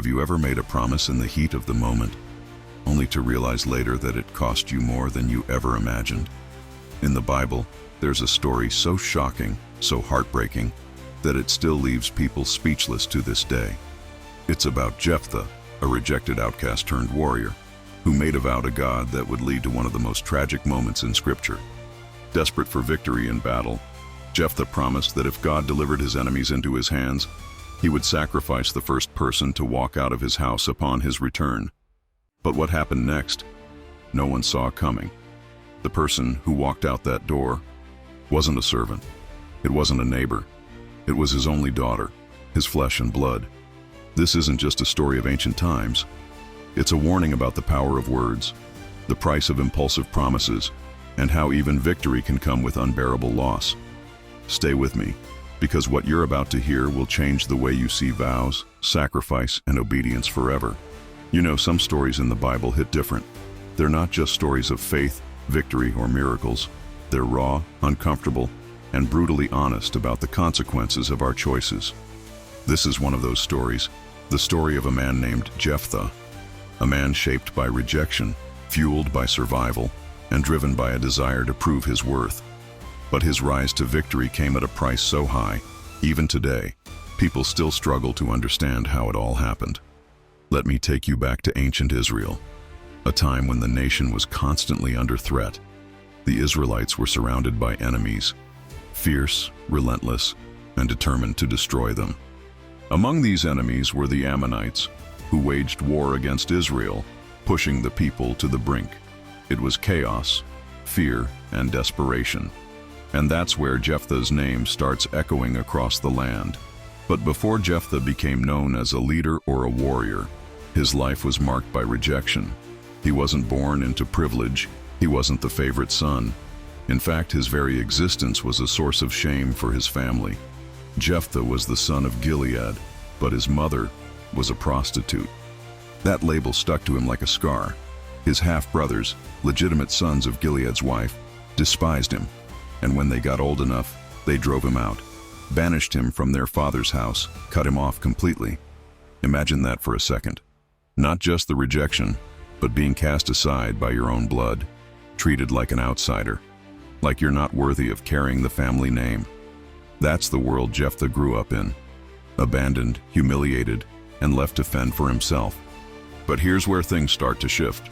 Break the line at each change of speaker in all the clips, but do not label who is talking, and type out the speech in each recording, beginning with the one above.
Have you ever made a promise in the heat of the moment, only to realize later that it cost you more than you ever imagined? In the Bible, there's a story so shocking, so heartbreaking, that it still leaves people speechless to this day. It's about Jephthah, a rejected outcast turned warrior, who made a vow to God that would lead to one of the most tragic moments in Scripture. Desperate for victory in battle, Jephthah promised that if God delivered his enemies into his hands, he would sacrifice the first person to walk out of his house upon his return. But what happened next, no one saw coming. The person who walked out that door wasn't a servant. It wasn't a neighbor. It was his only daughter, his flesh and blood. This isn't just a story of ancient times. It's a warning about the power of words, the price of impulsive promises, and how even victory can come with unbearable loss. Stay with me, because what you're about to hear will change the way you see vows, sacrifice, and obedience forever. You know, some stories in the Bible hit different. They're not just stories of faith, victory, or miracles. They're raw, uncomfortable, and brutally honest about the consequences of our choices. This is one of those stories, the story of a man named Jephthah, a man shaped by rejection, fueled by survival, and driven by a desire to prove his worth. But his rise to victory came at a price so high, even today, people still struggle to understand how it all happened. Let me take you back to ancient Israel, a time when the nation was constantly under threat. The Israelites were surrounded by enemies, fierce, relentless, and determined to destroy them. Among these enemies were the Ammonites, who waged war against Israel, pushing the people to the brink. It was chaos, fear, and desperation. And that's where Jephthah's name starts echoing across the land. But before Jephthah became known as a leader or a warrior, his life was marked by rejection. He wasn't born into privilege. He wasn't the favorite son. In fact, his very existence was a source of shame for his family. Jephthah was the son of Gilead, but his mother was a prostitute. That label stuck to him like a scar. His half-brothers, legitimate sons of Gilead's wife, despised him, and when they got old enough, they drove him out, banished him from their father's house, cut him off completely. Imagine that for a second. Not just the rejection, but being cast aside by your own blood, treated like an outsider, like you're not worthy of carrying the family name. That's the world Jephthah grew up in, abandoned, humiliated, and left to fend for himself. But here's where things start to shift.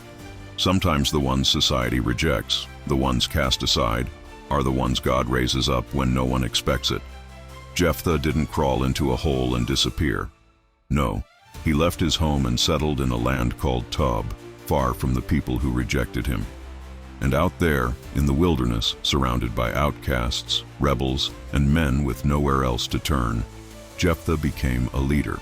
Sometimes the ones society rejects, the ones cast aside, are the ones God raises up when no one expects it. Jephthah didn't crawl into a hole and disappear. No, he left his home and settled in a land called Tob, far from the people who rejected him. And out there, in the wilderness, surrounded by outcasts, rebels, and men with nowhere else to turn, Jephthah became a leader.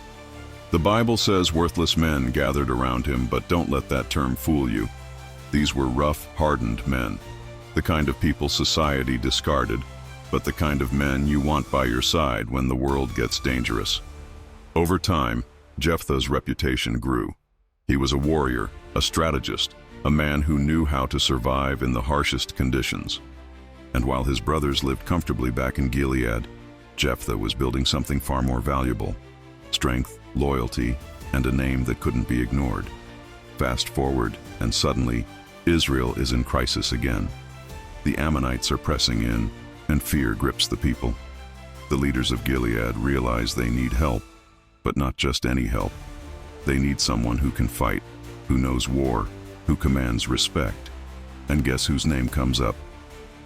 The Bible says worthless men gathered around him, but don't let that term fool you. These were rough, hardened men, the kind of people society discarded, but the kind of men you want by your side when the world gets dangerous. Over time, Jephthah's reputation grew. He was a warrior, a strategist, a man who knew how to survive in the harshest conditions. And while his brothers lived comfortably back in Gilead, Jephthah was building something far more valuable: strength, loyalty, and a name that couldn't be ignored. Fast forward, and suddenly, Israel is in crisis again. The Ammonites are pressing in, and fear grips the people. The leaders of Gilead realize they need help, but not just any help. They need someone who can fight, who knows war, who commands respect. And guess whose name comes up?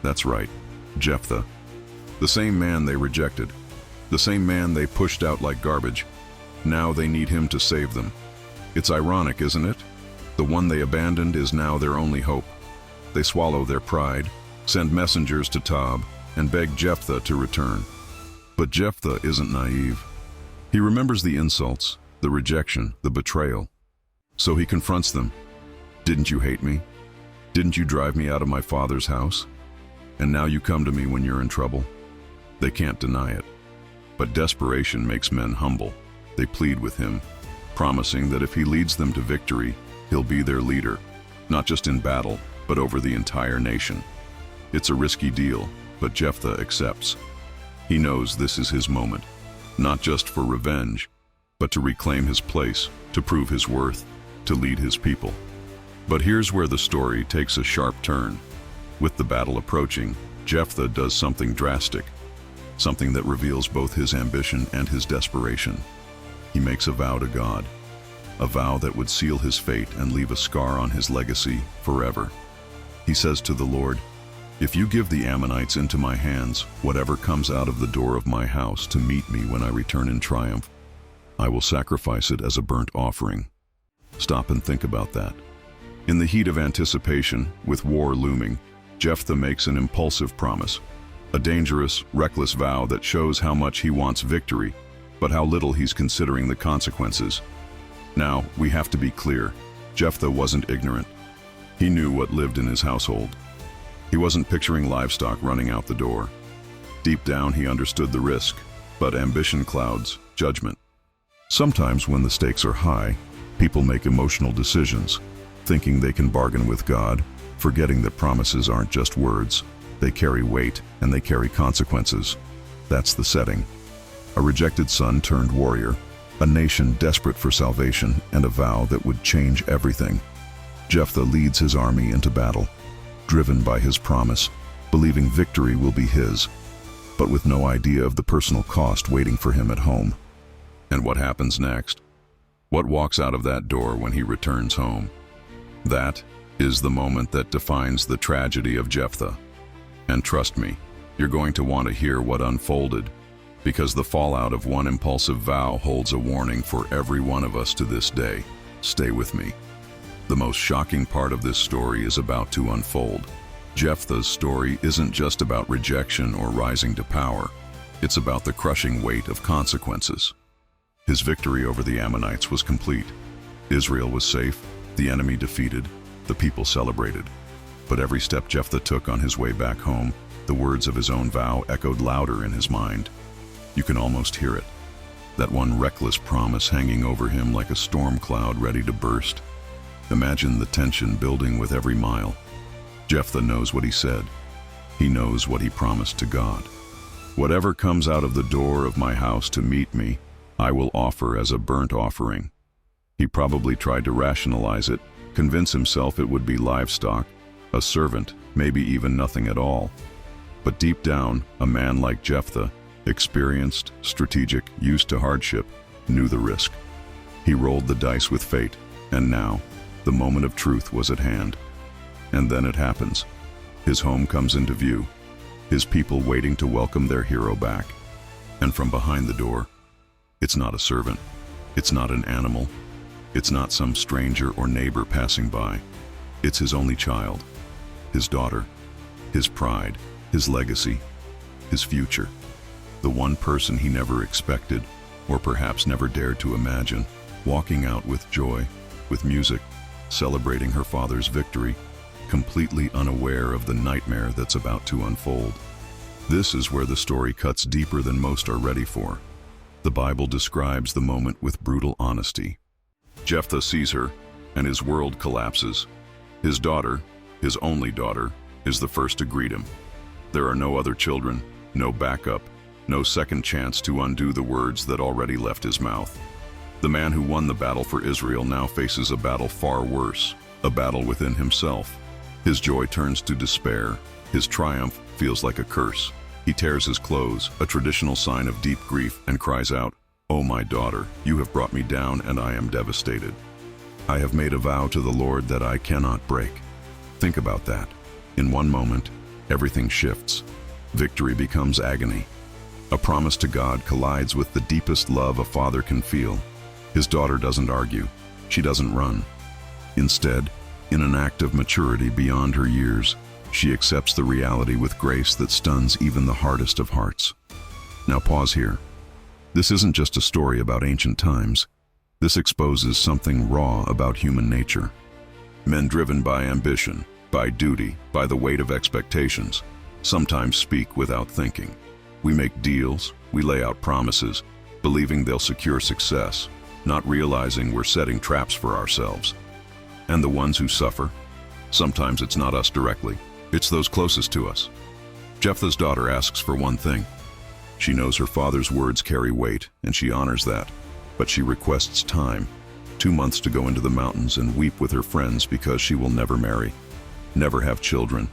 That's right, Jephthah. The same man they rejected, the same man they pushed out like garbage. Now they need him to save them. It's ironic, isn't it? The one they abandoned is now their only hope. They swallow their pride, send messengers to Tob, and beg Jephthah to return. But Jephthah isn't naive. He remembers the insults, the rejection, the betrayal. So he confronts them. Didn't you hate me? Didn't you drive me out of my father's house? And now you come to me when you're in trouble? They can't deny it. But desperation makes men humble. They plead with him, promising that if he leads them to victory, he'll be their leader, not just in battle, but over the entire nation. It's a risky deal, but Jephthah accepts. He knows this is his moment, not just for revenge, but to reclaim his place, to prove his worth, to lead his people. But here's where the story takes a sharp turn. With the battle approaching, Jephthah does something drastic, something that reveals both his ambition and his desperation. He makes a vow to God, a vow that would seal his fate and leave a scar on his legacy forever. He says to the Lord, "If you give the Ammonites into my hands, whatever comes out of the door of my house to meet me when I return in triumph, I will sacrifice it as a burnt offering." Stop and think about that. In the heat of anticipation, with war looming, Jephthah makes an impulsive promise, a dangerous, reckless vow that shows how much he wants victory, but how little he's considering the consequences. Now, we have to be clear, Jephthah wasn't ignorant. He knew what lived in his household. He wasn't picturing livestock running out the door. Deep down, he understood the risk, but ambition clouds judgment. Sometimes when the stakes are high, people make emotional decisions, thinking they can bargain with God, forgetting that promises aren't just words. They carry weight and they carry consequences. That's the setting. A rejected son turned warrior, a nation desperate for salvation, and a vow that would change everything. Jephthah leads his army into battle, driven by his promise, believing victory will be his, but with no idea of the personal cost waiting for him at home. And what happens next? What walks out of that door when he returns home? That is the moment that defines the tragedy of Jephthah. And trust me, you're going to want to hear what unfolded, because the fallout of one impulsive vow holds a warning for every one of us to this day. Stay with me. The most shocking part of this story is about to unfold. Jephthah's story isn't just about rejection or rising to power. It's about the crushing weight of consequences. His victory over the Ammonites was complete. Israel was safe, the enemy defeated, the people celebrated. But every step Jephthah took on his way back home, the words of his own vow echoed louder in his mind. You can almost hear it. That one reckless promise hanging over him like a storm cloud ready to burst. Imagine the tension building with every mile. Jephthah knows what he said. He knows what he promised to God. "Whatever comes out of the door of my house to meet me, I will offer as a burnt offering." He probably tried to rationalize it, convince himself it would be livestock, a servant, maybe even nothing at all. But deep down, a man like Jephthah, experienced, strategic, used to hardship, knew the risk. He rolled the dice with fate, and now, the moment of truth was at hand. And then it happens. His home comes into view, his people waiting to welcome their hero back. And from behind the door, it's not a servant, it's not an animal, it's not some stranger or neighbor passing by. It's his only child, his daughter, his pride, his legacy, his future. The one person he never expected, or perhaps never dared to imagine, walking out with joy, with music, celebrating her father's victory, completely unaware of the nightmare that's about to unfold. This is where the story cuts deeper than most are ready for. The Bible describes the moment with brutal honesty. Jephthah sees her, and his world collapses. His daughter, his only daughter, is the first to greet him. There are no other children, no backup, no second chance to undo the words that already left his mouth. The man who won the battle for Israel now faces a battle far worse, a battle within himself. His joy turns to despair. His triumph feels like a curse. He tears his clothes, a traditional sign of deep grief, and cries out, "Oh, my daughter, you have brought me down, and I am devastated. I have made a vow to the Lord that I cannot break." Think about that. In one moment, everything shifts. Victory becomes agony. A promise to God collides with the deepest love a father can feel. His daughter doesn't argue. She doesn't run. Instead, in an act of maturity beyond her years, she accepts the reality with grace that stuns even the hardest of hearts. Now pause here. This isn't just a story about ancient times. This exposes something raw about human nature. Men driven by ambition, by duty, by the weight of expectations, sometimes speak without thinking. We make deals, we lay out promises, believing they'll secure success, not realizing we're setting traps for ourselves. And the ones who suffer? Sometimes it's not us directly, it's those closest to us. Jephthah's daughter asks for one thing. She knows her father's words carry weight, and she honors that. But she requests time, 2 months to go into the mountains and weep with her friends because she will never marry, never have children,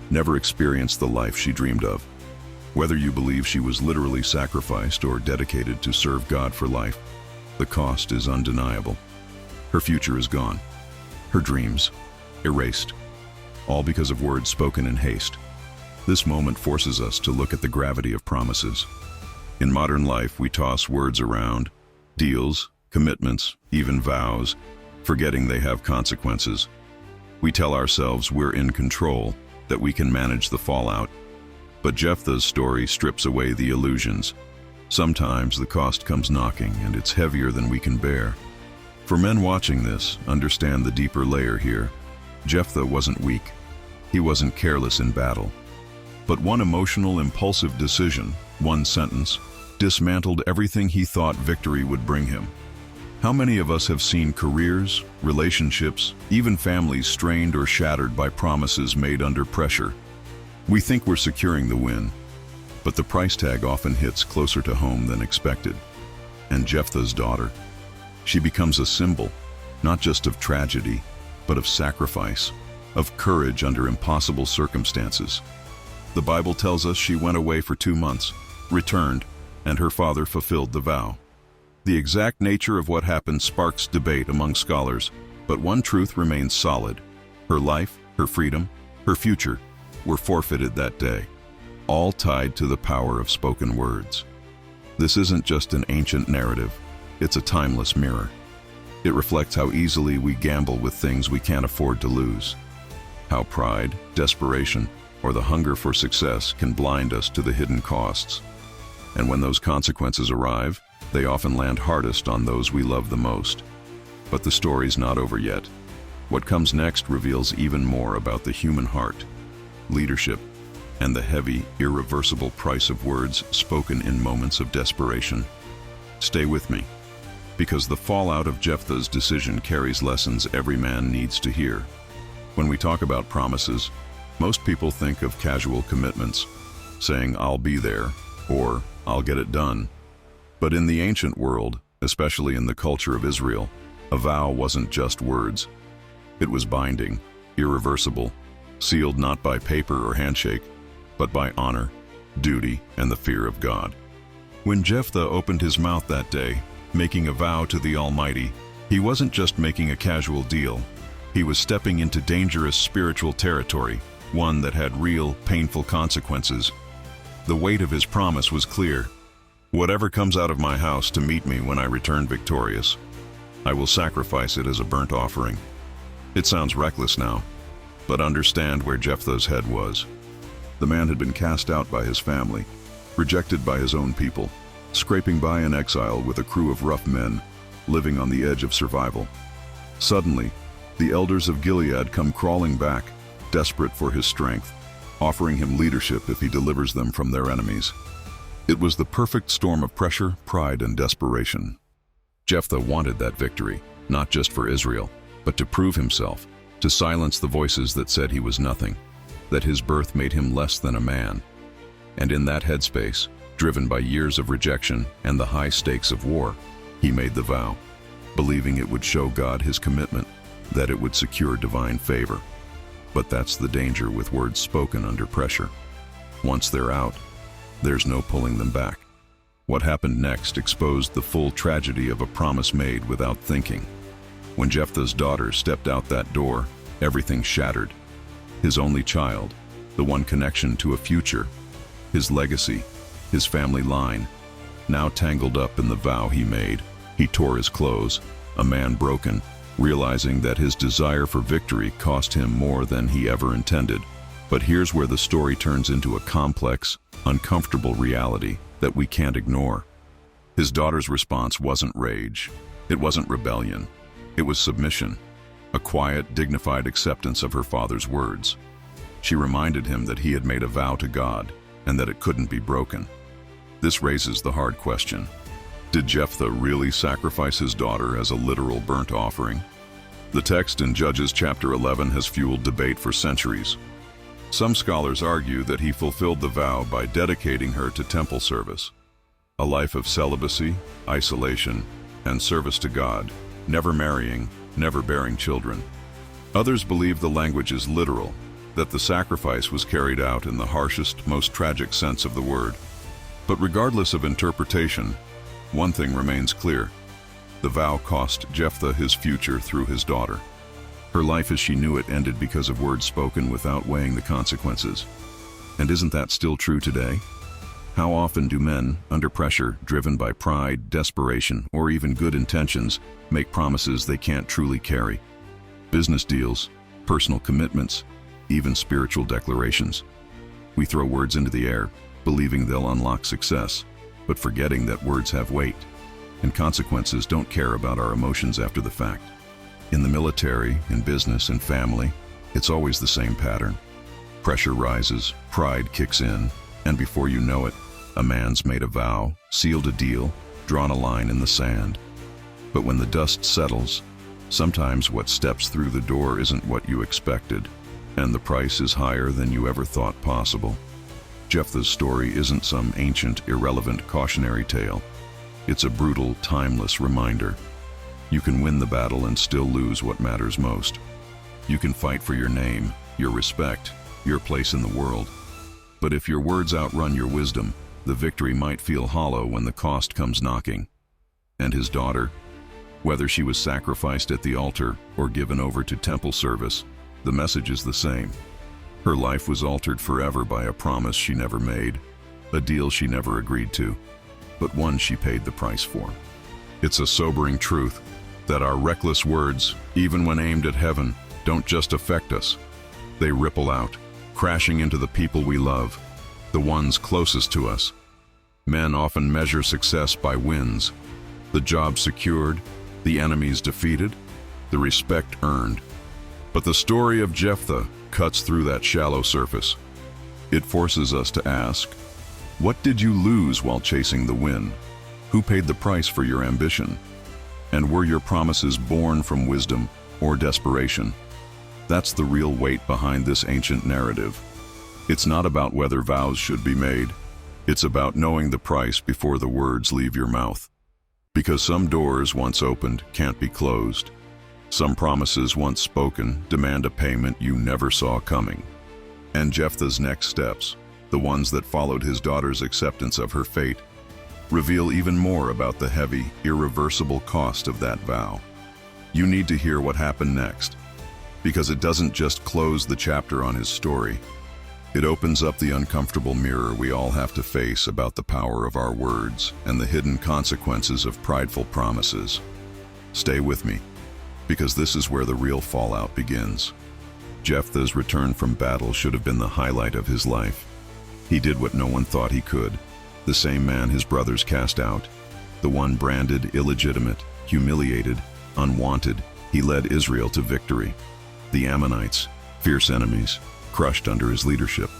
never experience the life she dreamed of. Whether you believe she was literally sacrificed or dedicated to serve God for life, the cost is undeniable. Her future is gone, her dreams erased, all because of words spoken in haste. This moment forces us to look at the gravity of promises. In modern life, we toss words around, deals, commitments, even vows, forgetting they have consequences. We tell ourselves we're in control, that we can manage the fallout. But Jephthah's story strips away the illusions. Sometimes the cost comes knocking, and it's heavier than we can bear. For men watching this, understand the deeper layer here. Jephthah wasn't weak. He wasn't careless in battle. But one emotional, impulsive decision, one sentence, dismantled everything he thought victory would bring him. How many of us have seen careers, relationships, even families strained or shattered by promises made under pressure? We think we're securing the win, but the price tag often hits closer to home than expected. And Jephthah's daughter, she becomes a symbol, not just of tragedy, but of sacrifice, of courage under impossible circumstances. The Bible tells us she went away for 2 months, returned, and her father fulfilled the vow. The exact nature of what happened sparks debate among scholars, but one truth remains solid. Her life, her freedom, her future were forfeited that day, all tied to the power of spoken words. This isn't just an ancient narrative, it's a timeless mirror. It reflects how easily we gamble with things we can't afford to lose. How pride, desperation, or the hunger for success can blind us to the hidden costs. And when those consequences arrive, they often land hardest on those we love the most. But the story's not over yet. What comes next reveals even more about the human heart, leadership, and the heavy, irreversible price of words spoken in moments of desperation. Stay with me, because the fallout of Jephthah's decision carries lessons every man needs to hear. When we talk about promises, most people think of casual commitments, saying, "I'll be there," or "I'll get it done." But in the ancient world, especially in the culture of Israel, a vow wasn't just words. It was binding, irreversible, sealed not by paper or handshake, but by honor, duty, and the fear of God. When Jephthah opened his mouth that day, making a vow to the Almighty, he wasn't just making a casual deal. He was stepping into dangerous spiritual territory, one that had real, painful consequences. The weight of his promise was clear. "Whatever comes out of my house to meet me when I return victorious, I will sacrifice it as a burnt offering." It sounds reckless now, but understand where Jephthah's head was. The man had been cast out by his family, rejected by his own people, scraping by in exile with a crew of rough men, living on the edge of survival. Suddenly, the elders of Gilead come crawling back, desperate for his strength, offering him leadership if he delivers them from their enemies. It was the perfect storm of pressure, pride, and desperation. Jephthah wanted that victory, not just for Israel, but to prove himself, to silence the voices that said he was nothing, that his birth made him less than a man. And in that headspace, driven by years of rejection and the high stakes of war, he made the vow, believing it would show God his commitment, that it would secure divine favor. But that's the danger with words spoken under pressure. Once they're out, there's no pulling them back. What happened next exposed the full tragedy of a promise made without thinking. When Jephthah's daughter stepped out that door, everything shattered. His only child, the one connection to a future, his legacy, his family line, now tangled up in the vow he made. He tore his clothes, a man broken, realizing that his desire for victory cost him more than he ever intended. But here's where the story turns into a complex, uncomfortable reality that we can't ignore. His daughter's response wasn't rage. It wasn't rebellion. It was submission, a quiet, dignified acceptance of her father's words. She reminded him that he had made a vow to God and that it couldn't be broken. This raises the hard question. Did Jephthah really sacrifice his daughter as a literal burnt offering? The text in Judges chapter 11 has fueled debate for centuries. Some scholars argue that he fulfilled the vow by dedicating her to temple service, a life of celibacy, isolation, and service to God, never marrying, never bearing children. Others believe the language is literal, that the sacrifice was carried out in the harshest, most tragic sense of the word. But regardless of interpretation, one thing remains clear. The vow cost Jephthah his future through his daughter. Her life as she knew it ended because of words spoken without weighing the consequences. And isn't that still true today? How often do men, under pressure, driven by pride, desperation, or even good intentions, make promises they can't truly carry? Business deals, personal commitments, even spiritual declarations. We throw words into the air, believing they'll unlock success, but forgetting that words have weight, and consequences don't care about our emotions after the fact. In the military, in business, and family, it's always the same pattern. Pressure rises, pride kicks in, and before you know it, a man's made a vow, sealed a deal, drawn a line in the sand. But when the dust settles, sometimes what steps through the door isn't what you expected, and the price is higher than you ever thought possible. Jephthah's story isn't some ancient, irrelevant cautionary tale. It's a brutal, timeless reminder. You can win the battle and still lose what matters most. You can fight for your name, your respect, your place in the world. But if your words outrun your wisdom, the victory might feel hollow when the cost comes knocking. And his daughter, whether she was sacrificed at the altar or given over to temple service, the message is the same. Her life was altered forever by a promise she never made, a deal she never agreed to, but one she paid the price for. It's a sobering truth that our reckless words, even when aimed at heaven, don't just affect us. They ripple out, crashing into the people we love, the ones closest to us. Men often measure success by wins, the job secured, the enemies defeated, the respect earned. But the story of Jephthah cuts through that shallow surface. It forces us to ask, what did you lose while chasing the win? Who paid the price for your ambition? And were your promises born from wisdom or desperation? That's the real weight behind this ancient narrative. It's not about whether vows should be made. It's about knowing the price before the words leave your mouth. Because some doors once opened can't be closed. Some promises once spoken demand a payment you never saw coming. And Jephthah's next steps, the ones that followed his daughter's acceptance of her fate, reveal even more about the heavy, irreversible cost of that vow. You need to hear what happened next, because it doesn't just close the chapter on his story. It opens up the uncomfortable mirror we all have to face about the power of our words and the hidden consequences of prideful promises. Stay with me, because this is where the real fallout begins. Jephthah's return from battle should have been the highlight of his life. He did what no one thought he could. The same man his brothers cast out, the one branded illegitimate, humiliated, unwanted, he led Israel to victory. The Ammonites, fierce enemies, crushed under his leadership.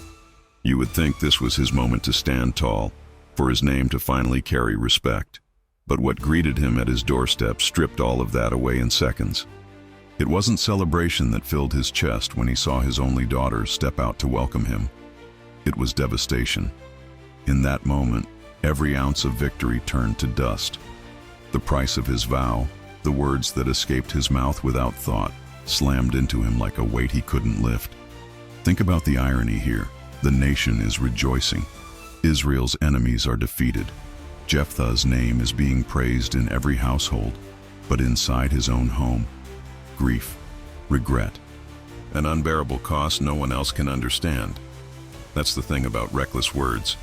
You would think this was his moment to stand tall, for his name to finally carry respect. But what greeted him at his doorstep stripped all of that away in seconds. It wasn't celebration that filled his chest when he saw his only daughter step out to welcome him. It was devastation. In that moment, every ounce of victory turned to dust. The price of his vow, the words that escaped his mouth without thought, slammed into him like a weight he couldn't lift. Think about the irony here. The nation is rejoicing. Israel's enemies are defeated. Jephthah's name is being praised in every household, but inside his own home, grief, regret, an unbearable cost no one else can understand. That's the thing about reckless words.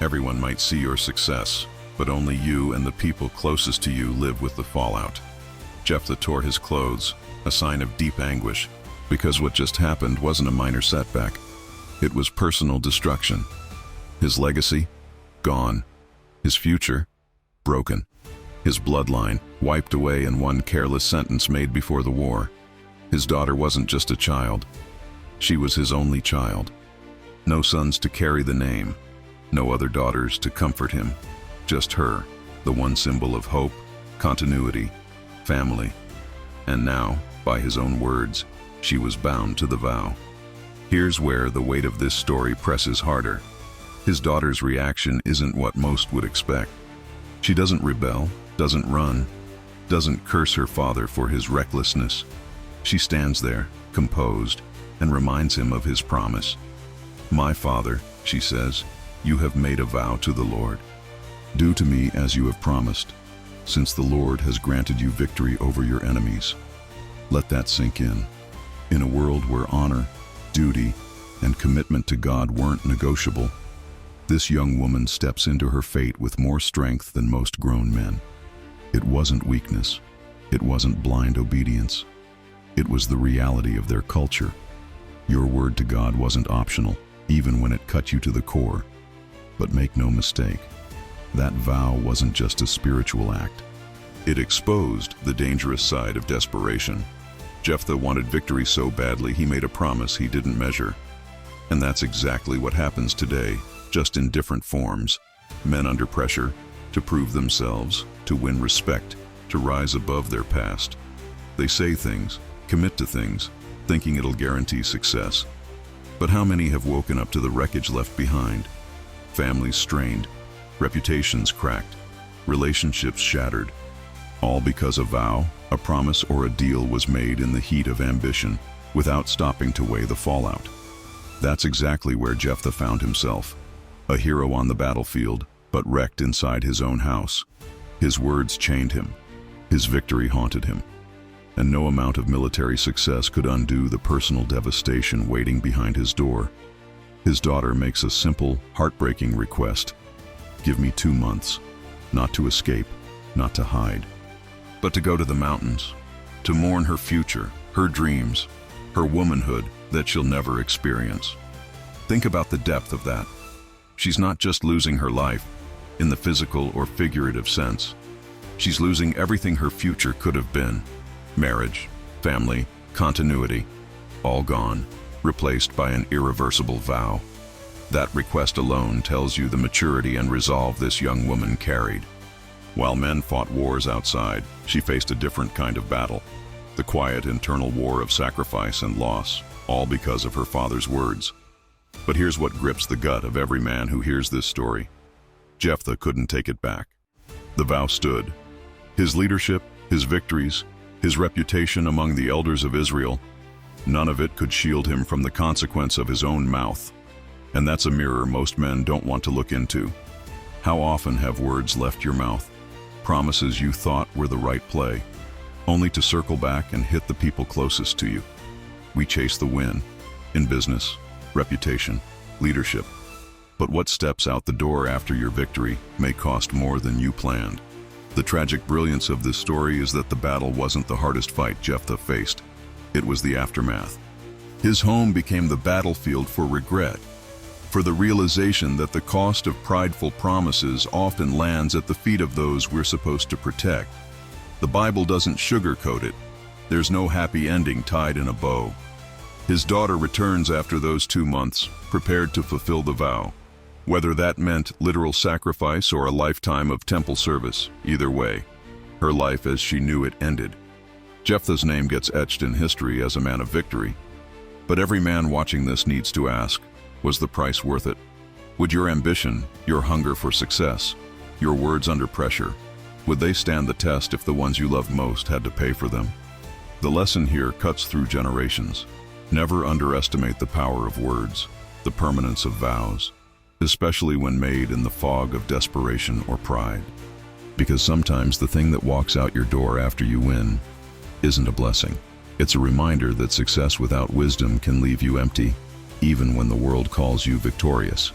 Everyone might see your success, but only you and the people closest to you live with the fallout. Jephthah tore his clothes, a sign of deep anguish, because what just happened wasn't a minor setback. It was personal destruction. His legacy, gone. His future, broken. His bloodline, wiped away in one careless sentence made before the war. His daughter wasn't just a child. She was his only child. No sons to carry the name. No other daughters to comfort him. Just her, the one symbol of hope, continuity, family. And now, by his own words, she was bound to the vow. Here's where the weight of this story presses harder. His daughter's reaction isn't what most would expect. She doesn't rebel, doesn't run, doesn't curse her father for his recklessness. She stands there, composed, and reminds him of his promise. "My father," she says, "you have made a vow to the Lord. Do to me as you have promised, since the Lord has granted you victory over your enemies." Let that sink in. In a world where honor, duty, and commitment to God weren't negotiable, this young woman steps into her fate with more strength than most grown men. It wasn't weakness. It wasn't blind obedience. It was the reality of their culture. Your word to God wasn't optional, even when it cut you to the core. But make no mistake, that vow wasn't just a spiritual act. It exposed the dangerous side of desperation. Jephthah wanted victory so badly he made a promise he didn't measure. And that's exactly what happens today, just in different forms. Men under pressure, to prove themselves, to win respect, to rise above their past. They say things, commit to things, thinking it'll guarantee success. But how many have woken up to the wreckage left behind? Families strained, reputations cracked, relationships shattered, all because a vow, a promise, or a deal was made in the heat of ambition, without stopping to weigh the fallout. That's exactly where Jephthah found himself, a hero on the battlefield, but wrecked inside his own house. His words chained him, his victory haunted him, and no amount of military success could undo the personal devastation waiting behind his door. His daughter makes a simple, heartbreaking request. Give me 2 months, not to escape, not to hide, but to go to the mountains, to mourn her future, her dreams, her womanhood that she'll never experience. Think about the depth of that. She's not just losing her life, in the physical or figurative sense. She's losing everything her future could have been. Marriage, family, continuity, all gone, replaced by an irreversible vow. That request alone tells you the maturity and resolve this young woman carried. While men fought wars outside, she faced a different kind of battle. The quiet internal war of sacrifice and loss, all because of her father's words. But here's what grips the gut of every man who hears this story. Jephthah couldn't take it back. The vow stood. His leadership, his victories, his reputation among the elders of Israel, none of it could shield him from the consequence of his own mouth. And that's a mirror most men don't want to look into. How often have words left your mouth? Promises you thought were the right play, only to circle back and hit the people closest to you. We chase the win, in business, reputation, leadership. But what steps out the door after your victory may cost more than you planned. The tragic brilliance of this story is that the battle wasn't the hardest fight Jephthah faced. It was the aftermath. His home became the battlefield for regret, for the realization that the cost of prideful promises often lands at the feet of those we're supposed to protect. The Bible doesn't sugarcoat it. There's no happy ending tied in a bow. His daughter returns after those 2 months, prepared to fulfill the vow. Whether that meant literal sacrifice or a lifetime of temple service, either way, her life as she knew it ended. Jephthah's name gets etched in history as a man of victory. But every man watching this needs to ask, was the price worth it? Would your ambition, your hunger for success, your words under pressure, would they stand the test if the ones you loved most had to pay for them? The lesson here cuts through generations. Never underestimate the power of words, the permanence of vows, especially when made in the fog of desperation or pride. Because sometimes the thing that walks out your door after you win isn't a blessing. It's a reminder that success without wisdom can leave you empty, even when the world calls you victorious.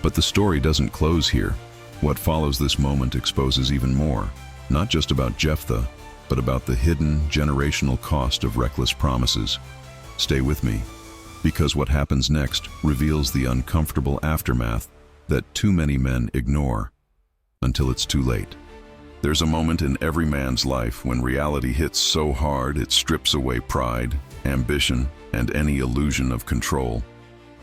But the story doesn't close here. What follows this moment exposes even more, not just about Jephthah, but about the hidden generational cost of reckless promises. Stay with me, because what happens next reveals the uncomfortable aftermath that too many men ignore until it's too late. There's a moment in every man's life when reality hits so hard it strips away pride, ambition, and any illusion of control.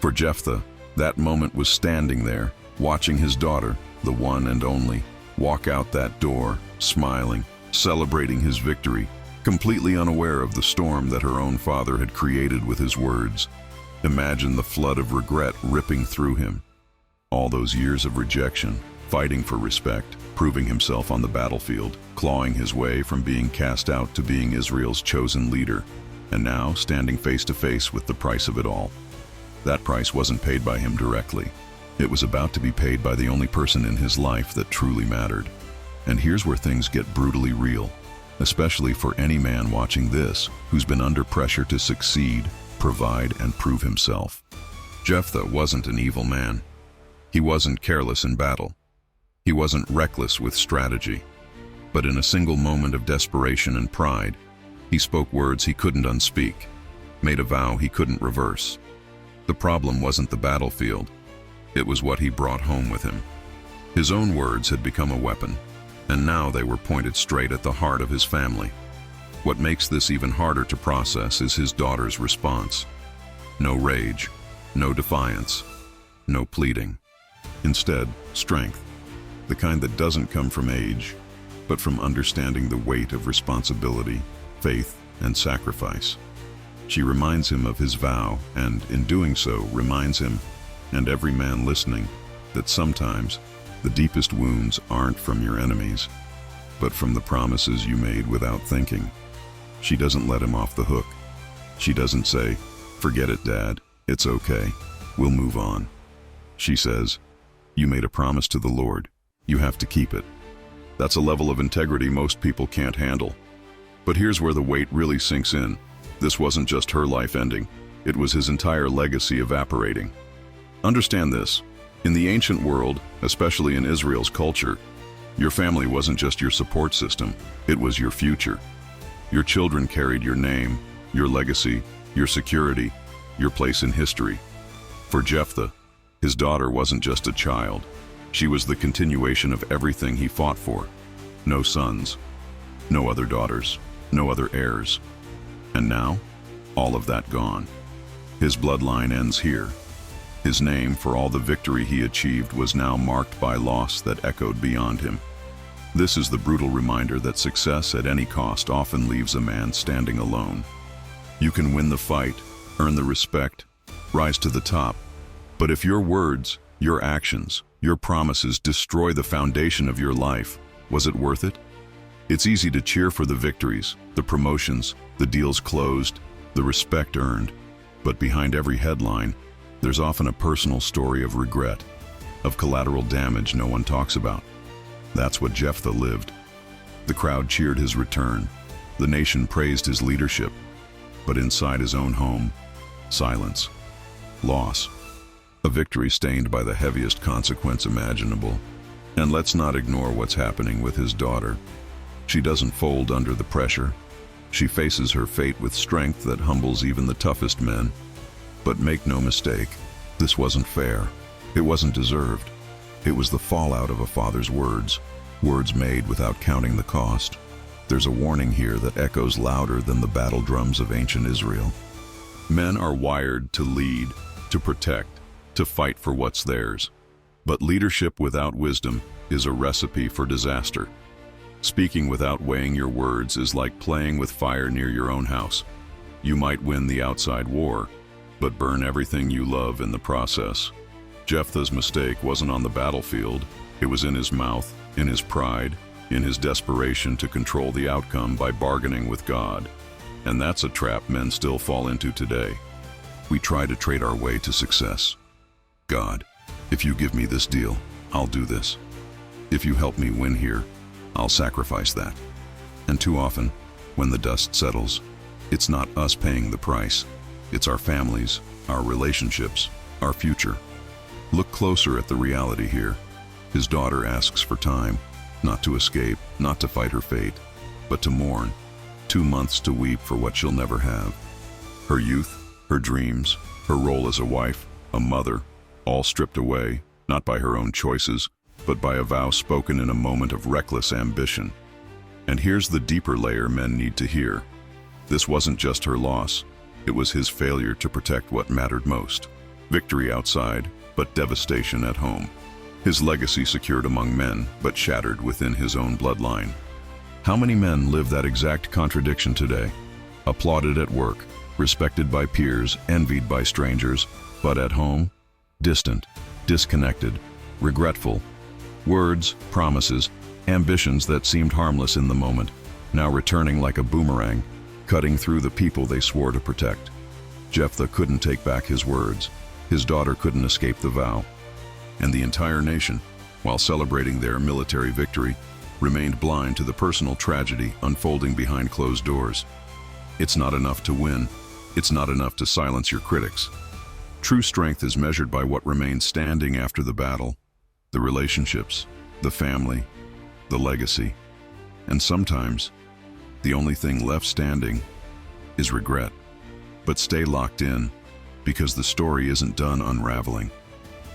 For Jephthah, that moment was standing there, watching his daughter, the one and only, walk out that door, smiling, celebrating his victory, completely unaware of the storm that her own father had created with his words. Imagine the flood of regret ripping through him. All those years of rejection, fighting for respect, proving himself on the battlefield, clawing his way from being cast out to being Israel's chosen leader, and now standing face to face with the price of it all. That price wasn't paid by him directly. It was about to be paid by the only person in his life that truly mattered. And here's where things get brutally real, especially for any man watching this who's been under pressure to succeed, provide, and prove himself. Jephthah wasn't an evil man. He wasn't careless in battle. He wasn't reckless with strategy. But in a single moment of desperation and pride, he spoke words he couldn't unspeak, made a vow he couldn't reverse. The problem wasn't the battlefield. It was what he brought home with him. His own words had become a weapon, and now they were pointed straight at the heart of his family. What makes this even harder to process is his daughter's response. No rage, no defiance, no pleading. Instead, strength, the kind that doesn't come from age, but from understanding the weight of responsibility, faith, and sacrifice. She reminds him of his vow, and in doing so reminds him, and every man listening, that sometimes the deepest wounds aren't from your enemies, but from the promises you made without thinking. She doesn't let him off the hook. She doesn't say, "Forget it, Dad, it's okay, we'll move on." She says, "You made a promise to the Lord. You have to keep it." That's a level of integrity most people can't handle. But here's where the weight really sinks in. This wasn't just her life ending. It was his entire legacy evaporating. Understand this. In the ancient world, especially in Israel's culture, your family wasn't just your support system, it was your future. Your children carried your name, your legacy, your security, your place in history. For Jephthah, his daughter wasn't just a child. She was the continuation of everything he fought for. No sons, no other daughters, no other heirs. And now, all of that gone. His bloodline ends here. His name, for all the victory he achieved, was now marked by loss that echoed beyond him. This is the brutal reminder that success at any cost often leaves a man standing alone. You can win the fight, earn the respect, rise to the top, but if your words, your actions, your promises destroy the foundation of your life, was it worth it? It's easy to cheer for the victories, the promotions, the deals closed, the respect earned, but behind every headline, there's often a personal story of regret, of collateral damage no one talks about. That's what Jephthah lived. The crowd cheered his return. The nation praised his leadership. But inside his own home, silence, loss, a victory stained by the heaviest consequence imaginable. And let's not ignore what's happening with his daughter. She doesn't fold under the pressure. She faces her fate with strength that humbles even the toughest men. But make no mistake, this wasn't fair. It wasn't deserved. It was the fallout of a father's words, words made without counting the cost. There's a warning here that echoes louder than the battle drums of ancient Israel. Men are wired to lead, to protect, to fight for what's theirs. But leadership without wisdom is a recipe for disaster. Speaking without weighing your words is like playing with fire near your own house. You might win the outside war, but burn everything you love in the process. Jephthah's mistake wasn't on the battlefield. It was in his mouth, in his pride, in his desperation to control the outcome by bargaining with God. And that's a trap men still fall into today. We try to trade our way to success. God, if you give me this deal, I'll do this. If you help me win here, I'll sacrifice that. And too often, when the dust settles, it's not us paying the price. It's our families, our relationships, our future. Look closer at the reality here. His daughter asks for time, not to escape, not to fight her fate, but to mourn. 2 months to weep for what she'll never have. Her youth, her dreams, her role as a wife, a mother, all stripped away, not by her own choices, but by a vow spoken in a moment of reckless ambition. And here's the deeper layer men need to hear. This wasn't just her loss. It was his failure to protect what mattered most. Victory outside, but devastation at home. His legacy secured among men, but shattered within his own bloodline. How many men live that exact contradiction today? Applauded at work, respected by peers, envied by strangers, but at home, distant, disconnected, regretful. Words, promises, ambitions that seemed harmless in the moment, now returning like a boomerang, cutting through the people they swore to protect. Jephthah couldn't take back his words. His daughter couldn't escape the vow. And the entire nation, while celebrating their military victory, remained blind to the personal tragedy unfolding behind closed doors. It's not enough to win. It's not enough to silence your critics. True strength is measured by what remains standing after the battle: the relationships, the family, the legacy. And sometimes, the only thing left standing is regret. But stay locked in, because the story isn't done unraveling.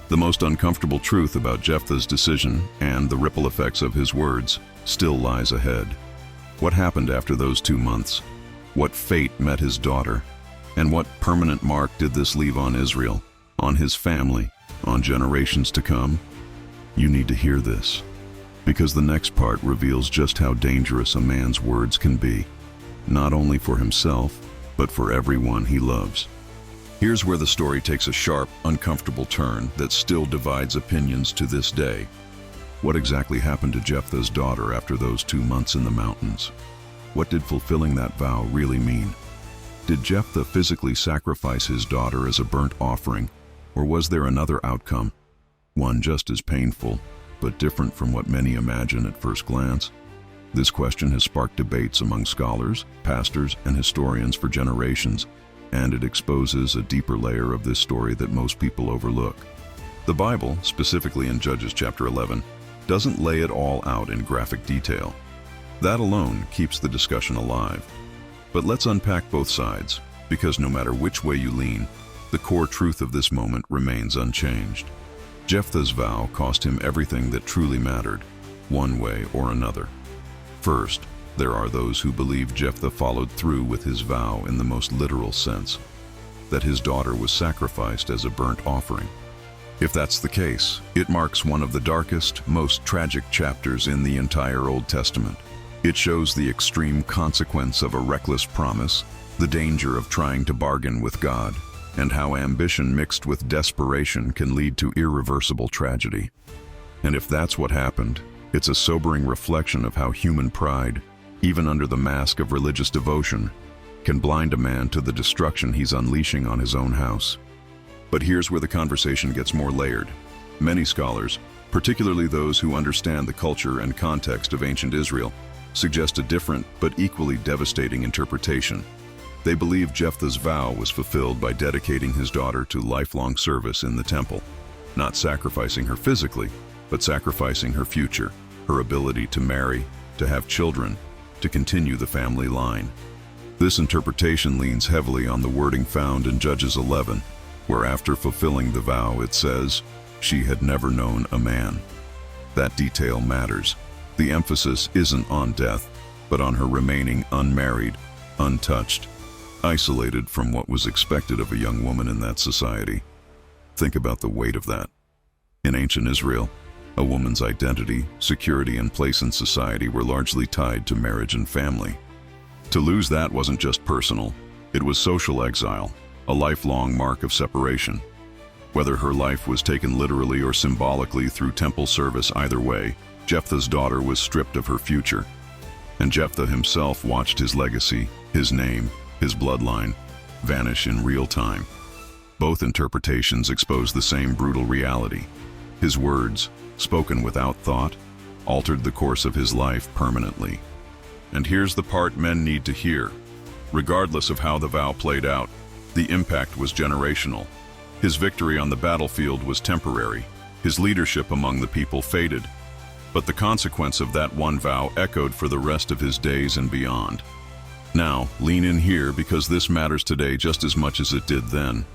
The most uncomfortable truth about Jephthah's decision and the ripple effects of his words still lies ahead. What happened after those 2 months? What fate met his daughter? And what permanent mark did this leave on Israel, on his family, on generations to come? You need to hear this, because the next part reveals just how dangerous a man's words can be, not only for himself, but for everyone he loves. Here's where the story takes a sharp, uncomfortable turn that still divides opinions to this day. What exactly happened to Jephthah's daughter after those 2 months in the mountains? What did fulfilling that vow really mean? Did Jephthah physically sacrifice his daughter as a burnt offering, or was there another outcome? One just as painful, but different from what many imagine at first glance? This question has sparked debates among scholars, pastors, and historians for generations, and it exposes a deeper layer of this story that most people overlook. The Bible, specifically in Judges chapter 11, doesn't lay it all out in graphic detail. That alone keeps the discussion alive. But let's unpack both sides, because no matter which way you lean, the core truth of this moment remains unchanged. Jephthah's vow cost him everything that truly mattered, one way or another. First, there are those who believe Jephthah followed through with his vow in the most literal sense, that his daughter was sacrificed as a burnt offering. If that's the case, it marks one of the darkest, most tragic chapters in the entire Old Testament. It shows the extreme consequence of a reckless promise, the danger of trying to bargain with God, and how ambition mixed with desperation can lead to irreversible tragedy. And if that's what happened, it's a sobering reflection of how human pride, even under the mask of religious devotion, can blind a man to the destruction he's unleashing on his own house. But here's where the conversation gets more layered. Many scholars, particularly those who understand the culture and context of ancient Israel, suggest a different but equally devastating interpretation. They believe Jephthah's vow was fulfilled by dedicating his daughter to lifelong service in the temple, not sacrificing her physically, but sacrificing her future, her ability to marry, to have children, to continue the family line. This interpretation leans heavily on the wording found in Judges 11, where after fulfilling the vow it says, "She had never known a man." That detail matters. The emphasis isn't on death, but on her remaining unmarried, untouched, isolated from what was expected of a young woman in that society. Think about the weight of that. In ancient Israel, a woman's identity, security, and place in society were largely tied to marriage and family. To lose that wasn't just personal, it was social exile, a lifelong mark of separation. Whether her life was taken literally or symbolically through temple service, either way, Jephthah's daughter was stripped of her future. And Jephthah himself watched his legacy, his name, his bloodline, vanish in real time. Both interpretations expose the same brutal reality. His words, spoken without thought, altered the course of his life permanently. And here's the part men need to hear. Regardless of how the vow played out, the impact was generational. His victory on the battlefield was temporary. His leadership among the people faded. But the consequence of that one vow echoed for the rest of his days and beyond. Now, lean in here, because this matters today just as much as it did then.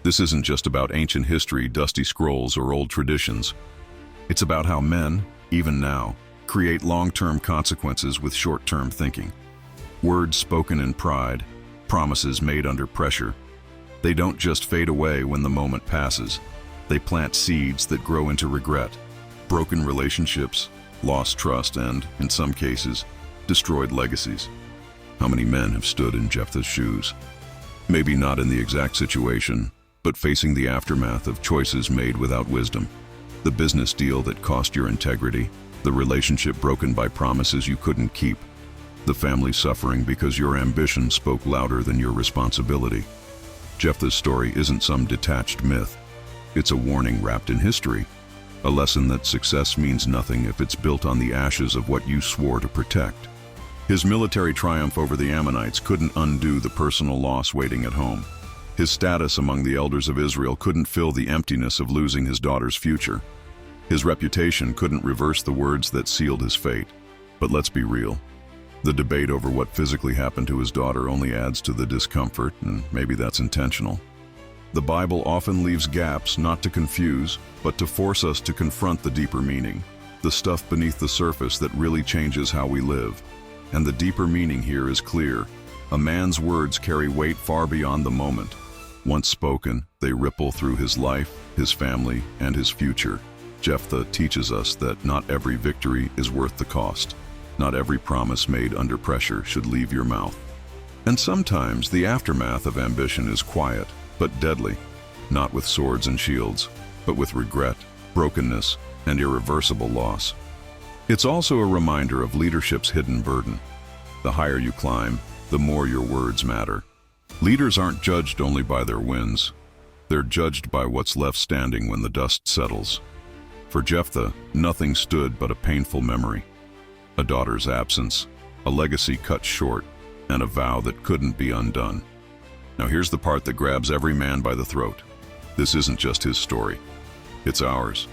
This isn't just about ancient history, dusty scrolls, or old traditions. It's about how men, even now, create long-term consequences with short-term thinking. Words spoken in pride, promises made under pressure. They don't just fade away when the moment passes. They plant seeds that grow into regret, broken relationships, lost trust, and, in some cases, destroyed legacies. How many men have stood in Jephthah's shoes? Maybe not in the exact situation, but facing the aftermath of choices made without wisdom. The business deal that cost your integrity, the relationship broken by promises you couldn't keep, the family suffering because your ambition spoke louder than your responsibility. Jephthah's story isn't some detached myth. It's a warning wrapped in history, a lesson that success means nothing if it's built on the ashes of what you swore to protect. His military triumph over the Ammonites couldn't undo the personal loss waiting at home. His status among the elders of Israel couldn't fill the emptiness of losing his daughter's future. His reputation couldn't reverse the words that sealed his fate. But let's be real. The debate over what physically happened to his daughter only adds to the discomfort, and maybe that's intentional. The Bible often leaves gaps not to confuse, but to force us to confront the deeper meaning, the stuff beneath the surface that really changes how we live. And the deeper meaning here is clear. A man's words carry weight far beyond the moment. Once spoken, they ripple through his life, his family, and his future. Jephthah teaches us that not every victory is worth the cost. Not every promise made under pressure should leave your mouth. And sometimes the aftermath of ambition is quiet, but deadly, not with swords and shields, but with regret, brokenness, and irreversible loss. It's also a reminder of leadership's hidden burden. The higher you climb, the more your words matter. Leaders aren't judged only by their wins. They're judged by what's left standing when the dust settles. For Jephthah, nothing stood but a painful memory. A daughter's absence, a legacy cut short, and a vow that couldn't be undone. Now here's the part that grabs every man by the throat. This isn't just his story. It's ours.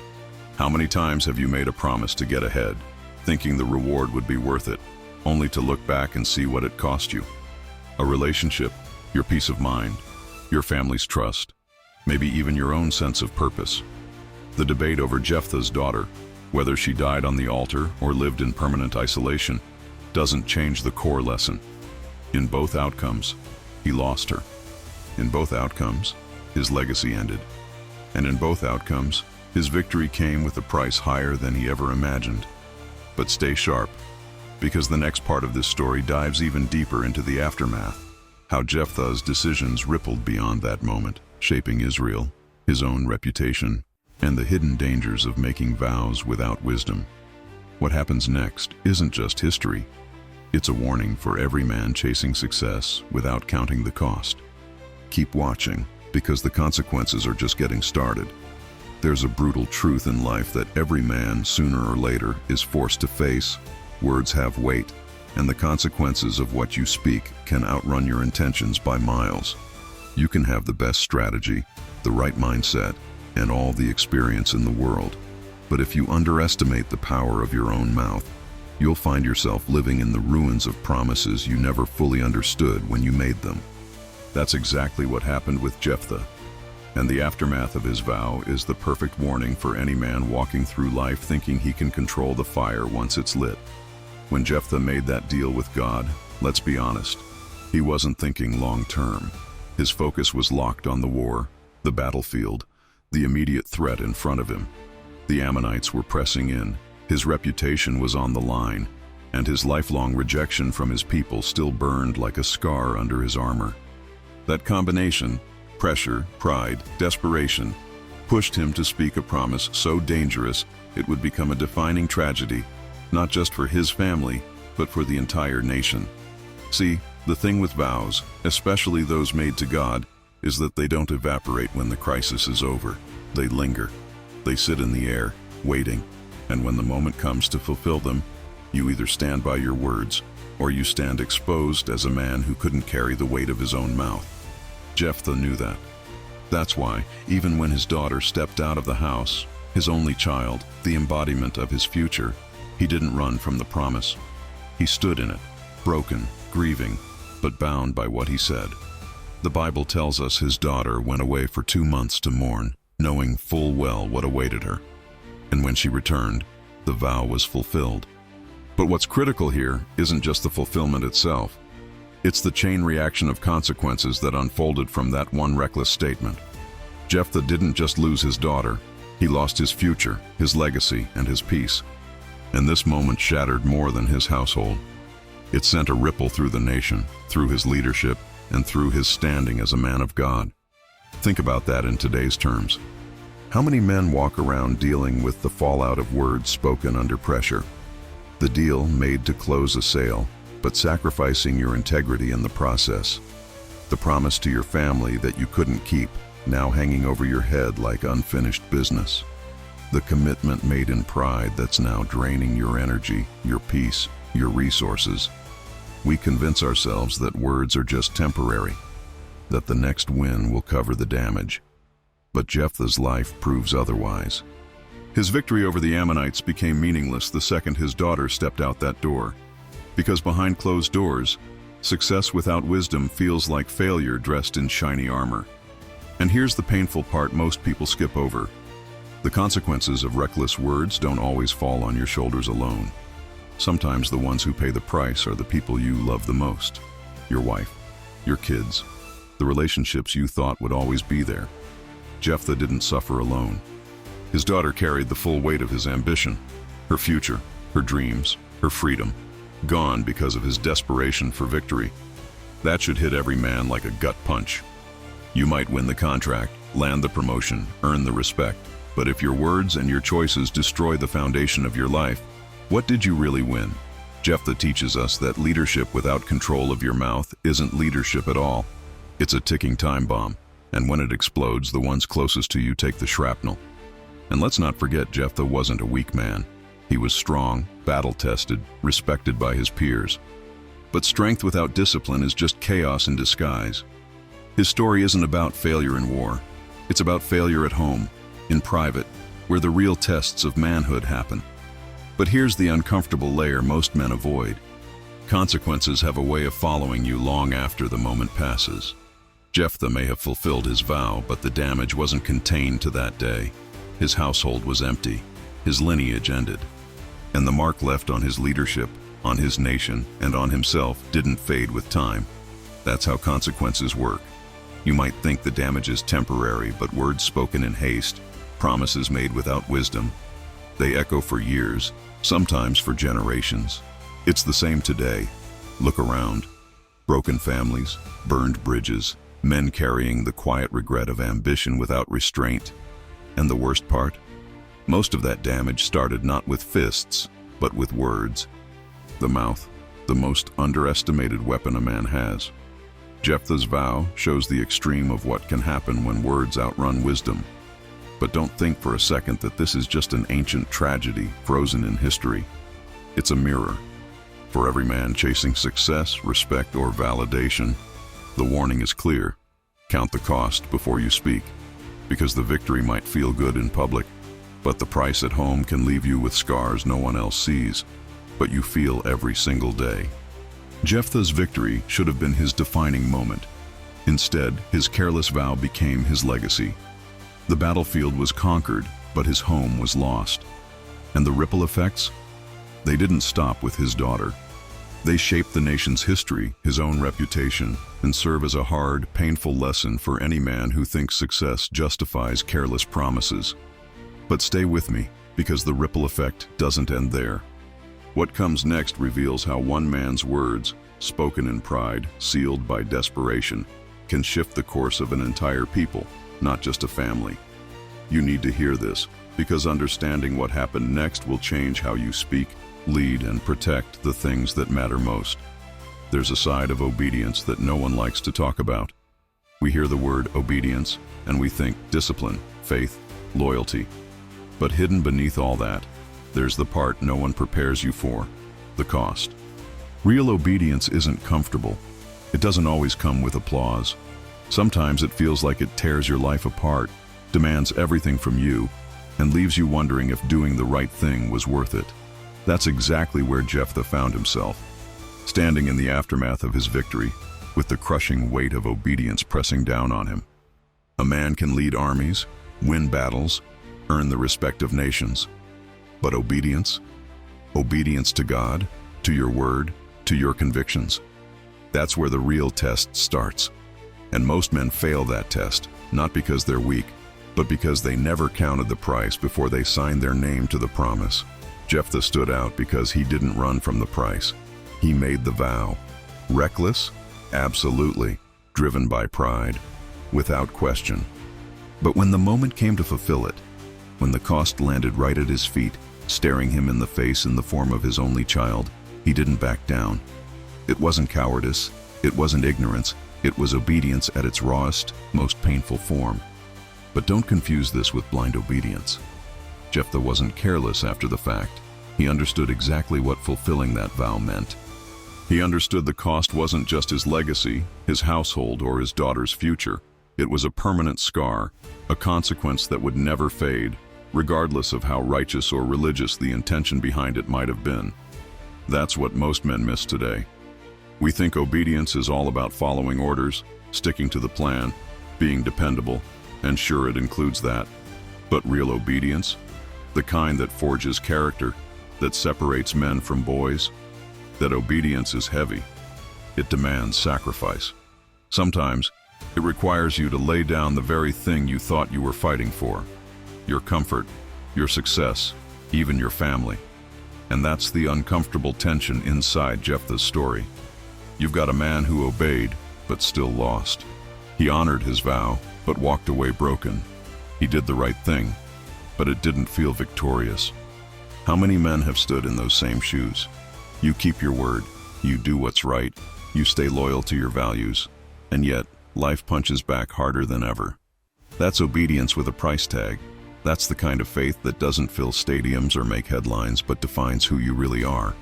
How many times have you made a promise to get ahead, thinking the reward would be worth it, only to look back and see what it cost you? A relationship, your peace of mind, your family's trust, maybe even your own sense of purpose. The debate over Jephthah's daughter, whether she died on the altar or lived in permanent isolation, doesn't change the core lesson. In both outcomes, he lost her. In both outcomes, his legacy ended. And in both outcomes, his victory came with a price higher than he ever imagined. But stay sharp, because the next part of this story dives even deeper into the aftermath, how Jephthah's decisions rippled beyond that moment, shaping Israel, his own reputation, and the hidden dangers of making vows without wisdom. What happens next isn't just history. It's a warning for every man chasing success without counting the cost. Keep watching, because the consequences are just getting started. There's a brutal truth in life that every man, sooner or later, is forced to face. Words have weight, and the consequences of what you speak can outrun your intentions by miles. You can have the best strategy, the right mindset, and all the experience in the world. But if you underestimate the power of your own mouth, you'll find yourself living in the ruins of promises you never fully understood when you made them. That's exactly what happened with Jephthah. And the aftermath of his vow is the perfect warning for any man walking through life thinking he can control the fire once it's lit. When Jephthah made that deal with God, let's be honest, he wasn't thinking long-term. His focus was locked on the war, the battlefield, the immediate threat in front of him. The Ammonites were pressing in, his reputation was on the line, and his lifelong rejection from his people still burned like a scar under his armor. That combination, pressure, pride, desperation, pushed him to speak a promise so dangerous it would become a defining tragedy, not just for his family, but for the entire nation. See, the thing with vows, especially those made to God, is that they don't evaporate when the crisis is over. They linger. They sit in the air, waiting, and when the moment comes to fulfill them, you either stand by your words, or you stand exposed as a man who couldn't carry the weight of his own mouth. Jephthah knew that. That's why, even when his daughter stepped out of the house, his only child, the embodiment of his future, he didn't run from the promise. He stood in it, broken, grieving, but bound by what he said. The Bible tells us his daughter went away for 2 months to mourn, knowing full well what awaited her. And when she returned, the vow was fulfilled. But what's critical here isn't just the fulfillment itself. It's the chain reaction of consequences that unfolded from that one reckless statement. Jephthah didn't just lose his daughter, he lost his future, his legacy, and his peace. And this moment shattered more than his household. It sent a ripple through the nation, through his leadership, and through his standing as a man of God. Think about that in today's terms. How many men walk around dealing with the fallout of words spoken under pressure? The deal made to close a sale, but sacrificing your integrity in the process. The promise to your family that you couldn't keep, now hanging over your head like unfinished business. The commitment made in pride that's now draining your energy, your peace, your resources. We convince ourselves that words are just temporary, that the next win will cover the damage. But Jephthah's life proves otherwise. His victory over the Ammonites became meaningless the second his daughter stepped out that door. Because behind closed doors, success without wisdom feels like failure dressed in shiny armor. And here's the painful part most people skip over. The consequences of reckless words don't always fall on your shoulders alone. Sometimes the ones who pay the price are the people you love the most. Your wife, your kids, the relationships you thought would always be there. Jephthah didn't suffer alone. His daughter carried the full weight of his ambition, her future, her dreams, her freedom, gone because of his desperation for victory. That should hit every man like a gut punch. You might win the contract, land the promotion, earn the respect, but if your words and your choices destroy the foundation of your life, what did you really win? Jephthah teaches us that leadership without control of your mouth isn't leadership at all. It's a ticking time bomb, and when it explodes, the ones closest to you take the shrapnel. And let's not forget, Jephthah wasn't a weak man. He was strong, battle-tested, respected by his peers. But strength without discipline is just chaos in disguise. His story isn't about failure in war. It's about failure at home, in private, where the real tests of manhood happen. But here's the uncomfortable layer most men avoid. Consequences have a way of following you long after the moment passes. Jephthah may have fulfilled his vow, but the damage wasn't contained to that day. His household was empty, his lineage ended, and the mark left on his leadership, on his nation, and on himself didn't fade with time. That's how consequences work. You might think the damage is temporary, but words spoken in haste, promises made without wisdom, they echo for years, sometimes for generations. It's the same today. Look around. Broken families, burned bridges, men carrying the quiet regret of ambition without restraint. And the worst part? Most of that damage started not with fists, but with words. The mouth, the most underestimated weapon a man has. Jephthah's vow shows the extreme of what can happen when words outrun wisdom. But don't think for a second that this is just an ancient tragedy frozen in history. It's a mirror. For every man chasing success, respect, or validation, the warning is clear. Count the cost before you speak, because the victory might feel good in public, but the price at home can leave you with scars no one else sees, but you feel every single day. Jephthah's victory should have been his defining moment. Instead, his careless vow became his legacy. The battlefield was conquered, but his home was lost. And the ripple effects? They didn't stop with his daughter. They shaped the nation's history, his own reputation, and serve as a hard, painful lesson for any man who thinks success justifies careless promises. But stay with me, because the ripple effect doesn't end there. What comes next reveals how one man's words, spoken in pride, sealed by desperation, can shift the course of an entire people, not just a family. You need to hear this, because understanding what happened next will change how you speak, lead, and protect the things that matter most. There's a side of obedience that no one likes to talk about. We hear the word obedience, and we think discipline, faith, loyalty. But hidden beneath all that, there's the part no one prepares you for, the cost. Real obedience isn't comfortable. It doesn't always come with applause. Sometimes it feels like it tears your life apart, demands everything from you, and leaves you wondering if doing the right thing was worth it. That's exactly where Jephthah found himself, standing in the aftermath of his victory, with the crushing weight of obedience pressing down on him. A man can lead armies, win battles, earn the respect of nations. But obedience? Obedience to God, to your word, to your convictions. That's where the real test starts. And most men fail that test, not because they're weak, but because they never counted the price before they signed their name to the promise. Jephthah stood out because he didn't run from the price. He made the vow. Reckless? Absolutely. Driven by pride? Without question. But when the moment came to fulfill it, when the cost landed right at his feet, staring him in the face in the form of his only child, he didn't back down. It wasn't cowardice, it wasn't ignorance, it was obedience at its rawest, most painful form. But don't confuse this with blind obedience. Jephthah wasn't careless after the fact. He understood exactly what fulfilling that vow meant. He understood the cost wasn't just his legacy, his household, or his daughter's future. It was a permanent scar, a consequence that would never fade, regardless of how righteous or religious the intention behind it might have been. That's what most men miss today. We think obedience is all about following orders, sticking to the plan, being dependable, and sure, it includes that. But real obedience, the kind that forges character, that separates men from boys, that obedience is heavy. It demands sacrifice. Sometimes, it requires you to lay down the very thing you thought you were fighting for. Your comfort, your success, even your family. And that's the uncomfortable tension inside Jephthah's story. You've got a man who obeyed, but still lost. He honored his vow, but walked away broken. He did the right thing, but it didn't feel victorious. How many men have stood in those same shoes? You keep your word, you do what's right, you stay loyal to your values, and yet, life punches back harder than ever. That's obedience with a price tag. That's the kind of faith that doesn't fill stadiums or make headlines, but defines who you really are.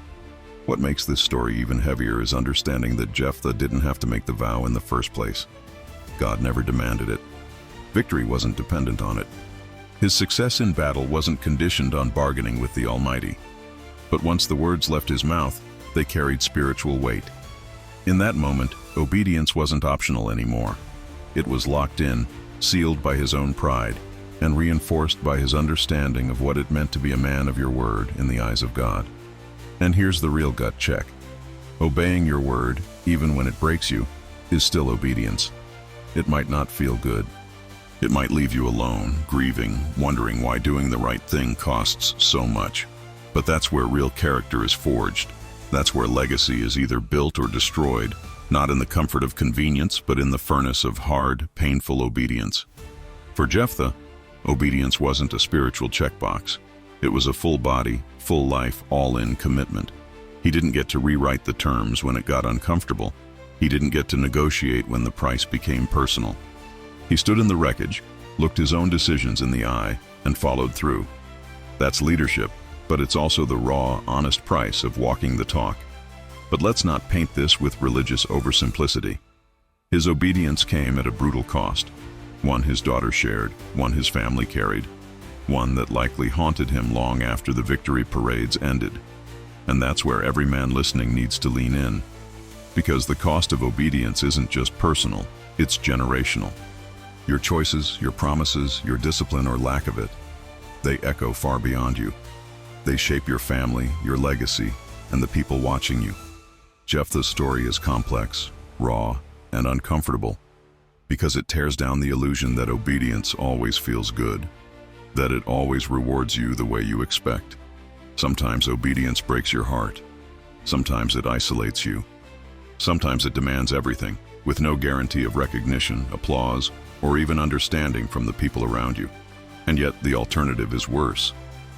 What makes this story even heavier is understanding that Jephthah didn't have to make the vow in the first place. God never demanded it. Victory wasn't dependent on it. His success in battle wasn't conditioned on bargaining with the Almighty. But once the words left his mouth, they carried spiritual weight. In that moment, obedience wasn't optional anymore. It was locked in, sealed by his own pride, and reinforced by his understanding of what it meant to be a man of your word in the eyes of God. And here's the real gut check. Obeying your word, even when it breaks you, is still obedience. It might not feel good. It might leave you alone, grieving, wondering why doing the right thing costs so much. But that's where real character is forged. That's where legacy is either built or destroyed, not in the comfort of convenience, but in the furnace of hard, painful obedience. For Jephthah, obedience wasn't a spiritual checkbox. It was a full body, full life, all-in commitment. He didn't get to rewrite the terms when it got uncomfortable. He didn't get to negotiate when the price became personal. He stood in the wreckage, looked his own decisions in the eye, and followed through. That's leadership, but it's also the raw, honest price of walking the talk. But let's not paint this with religious oversimplicity. His obedience came at a brutal cost. One his daughter shared, one his family carried, one that likely haunted him long after the victory parades ended. And that's where every man listening needs to lean in. Because the cost of obedience isn't just personal, it's generational. Your choices, your promises, your discipline or lack of it, they echo far beyond you. They shape your family, your legacy, and the people watching you. Jephthah's story is complex, raw, and uncomfortable because it tears down the illusion that obedience always feels good, that it always rewards you the way you expect. Sometimes obedience breaks your heart. Sometimes it isolates you. Sometimes it demands everything, with no guarantee of recognition, applause, or even understanding from the people around you. And yet the alternative is worse,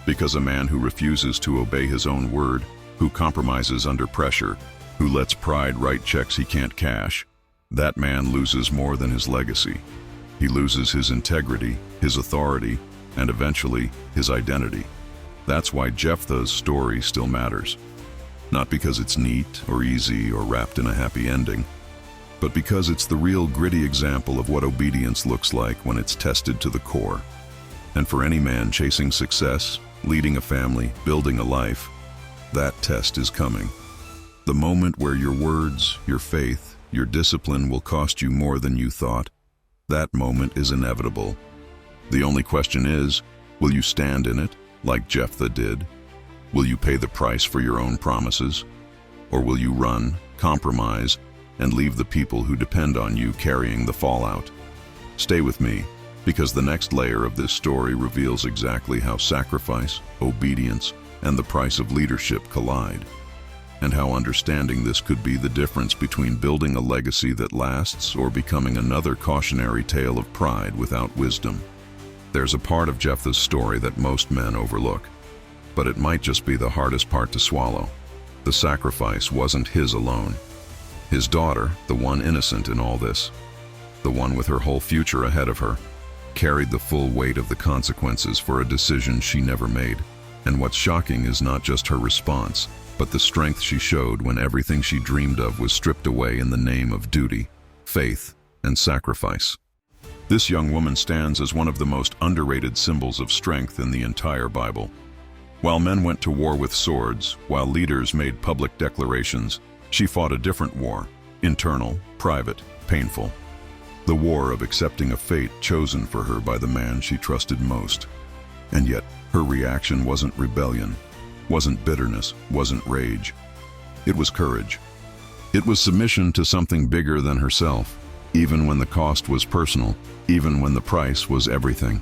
because a man who refuses to obey his own word, who compromises under pressure, who lets pride write checks he can't cash, that man loses more than his legacy. He loses his integrity, his authority, and eventually his identity. That's why Jephthah's story still matters. Not because it's neat or easy or wrapped in a happy ending, but because it's the real gritty example of what obedience looks like when it's tested to the core. And for any man chasing success, leading a family, building a life, that test is coming. The moment where your words, your faith, your discipline will cost you more than you thought, that moment is inevitable. The only question is, will you stand in it, like Jephthah did? Will you pay the price for your own promises? Or will you run, compromise, and leave the people who depend on you carrying the fallout? Stay with me, because the next layer of this story reveals exactly how sacrifice, obedience, and the price of leadership collide, and how understanding this could be the difference between building a legacy that lasts or becoming another cautionary tale of pride without wisdom. There's a part of Jephthah's story that most men overlook, but it might just be the hardest part to swallow. The sacrifice wasn't his alone. His daughter, the one innocent in all this, the one with her whole future ahead of her, carried the full weight of the consequences for a decision she never made. And what's shocking is not just her response, but the strength she showed when everything she dreamed of was stripped away in the name of duty, faith, and sacrifice. This young woman stands as one of the most underrated symbols of strength in the entire Bible. While men went to war with swords, while leaders made public declarations, she fought a different war, internal, private, painful. The war of accepting a fate chosen for her by the man she trusted most. And yet, her reaction wasn't rebellion, wasn't bitterness, wasn't rage. It was courage. It was submission to something bigger than herself, even when the cost was personal, even when the price was everything.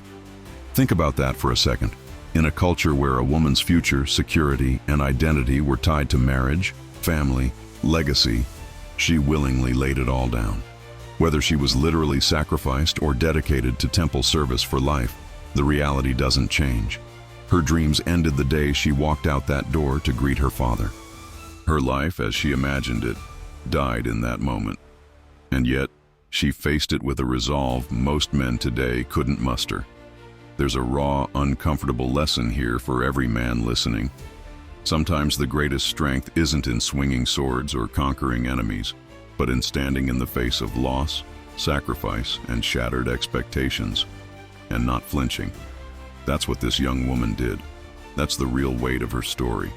Think about that for a second. In a culture where a woman's future, security, and identity were tied to marriage, family, legacy, she willingly laid it all down. Whether she was literally sacrificed or dedicated to temple service for life, the reality doesn't change. Her dreams ended the day she walked out that door to greet her father. Her life, as she imagined it, died in that moment. And yet, she faced it with a resolve most men today couldn't muster. There's a raw, uncomfortable lesson here for every man listening. Sometimes the greatest strength isn't in swinging swords or conquering enemies, but in standing in the face of loss, sacrifice, and shattered expectations, and not flinching. That's what this young woman did. That's the real weight of her story.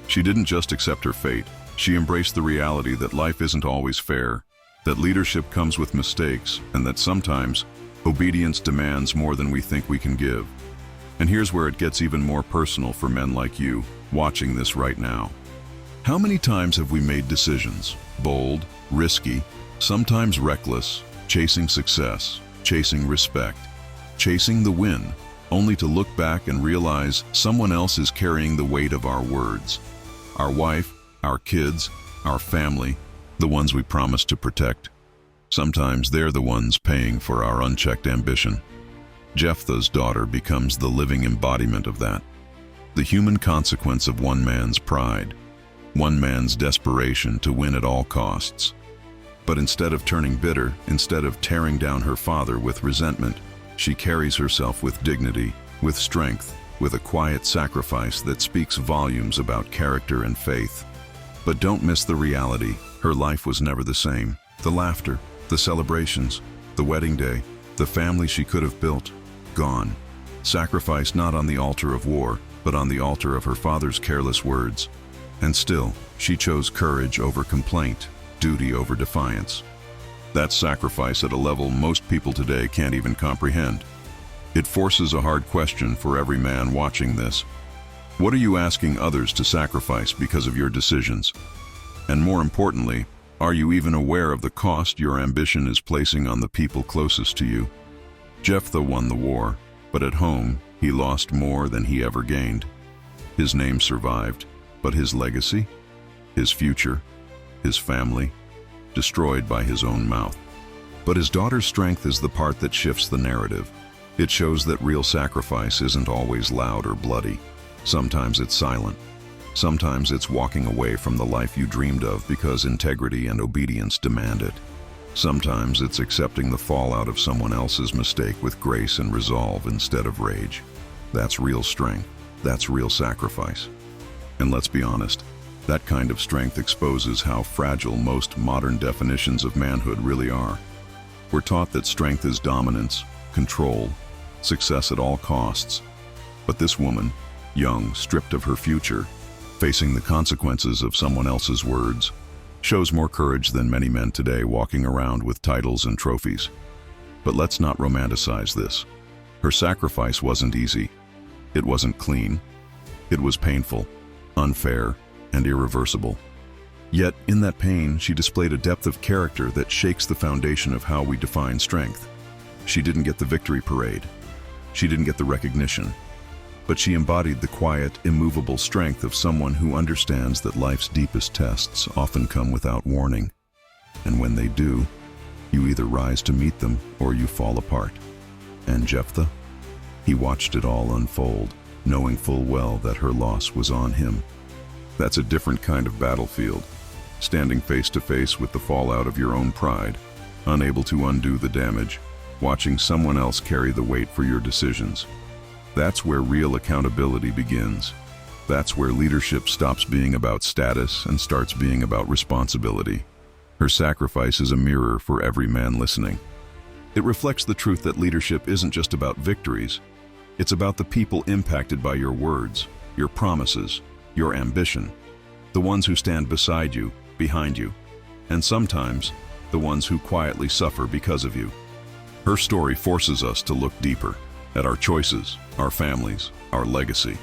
She didn't just accept her fate, she embraced the reality that life isn't always fair, that leadership comes with mistakes, and that sometimes obedience demands more than we think we can give. And here's where it gets even more personal for men like you, watching this right now. How many times have we made decisions, bold, risky, sometimes reckless, chasing success, chasing respect, chasing the win, only to look back and realize someone else is carrying the weight of our words? Our wife, our kids, our family, the ones we promised to protect. Sometimes they're the ones paying for our unchecked ambition. Jephthah's daughter becomes the living embodiment of that. The human consequence of one man's pride, one man's desperation to win at all costs. But instead of turning bitter, instead of tearing down her father with resentment, she carries herself with dignity, with strength, with a quiet sacrifice that speaks volumes about character and faith. But don't miss the reality. Her life was never the same. The laughter, the celebrations, the wedding day, the family she could have built, gone. Sacrificed not on the altar of war, but on the altar of her father's careless words. And still, she chose courage over complaint, duty over defiance. That's sacrifice at a level most people today can't even comprehend. It forces a hard question for every man watching this. What are you asking others to sacrifice because of your decisions? And more importantly, are you even aware of the cost your ambition is placing on the people closest to you? Jephthah won the war, but at home, he lost more than he ever gained. His name survived, but his legacy, his future, his family, destroyed by his own mouth. But his daughter's strength is the part that shifts the narrative. It shows that real sacrifice isn't always loud or bloody. Sometimes it's silent. Sometimes it's walking away from the life you dreamed of because integrity and obedience demand it. Sometimes it's accepting the fallout of someone else's mistake with grace and resolve instead of rage. That's real strength. That's real sacrifice. And let's be honest, that kind of strength exposes how fragile most modern definitions of manhood really are. We're taught that strength is dominance, control, success at all costs. But this woman, young, stripped of her future, facing the consequences of someone else's words, shows more courage than many men today walking around with titles and trophies. But let's not romanticize this. Her sacrifice wasn't easy. It wasn't clean. It was painful, unfair, and irreversible. Yet, in that pain, she displayed a depth of character that shakes the foundation of how we define strength. She didn't get the victory parade. She didn't get the recognition. But she embodied the quiet, immovable strength of someone who understands that life's deepest tests often come without warning. And when they do, you either rise to meet them or you fall apart. And Jephthah? He watched it all unfold, knowing full well that her loss was on him. That's a different kind of battlefield, standing face to face with the fallout of your own pride, unable to undo the damage, watching someone else carry the weight for your decisions. That's where real accountability begins. That's where leadership stops being about status and starts being about responsibility. Her sacrifice is a mirror for every man listening. It reflects the truth that leadership isn't just about victories. It's about the people impacted by your words, your promises, your ambition, the ones who stand beside you, behind you, and sometimes the ones who quietly suffer because of you. Her story forces us to look deeper at our choices, our families, our legacy.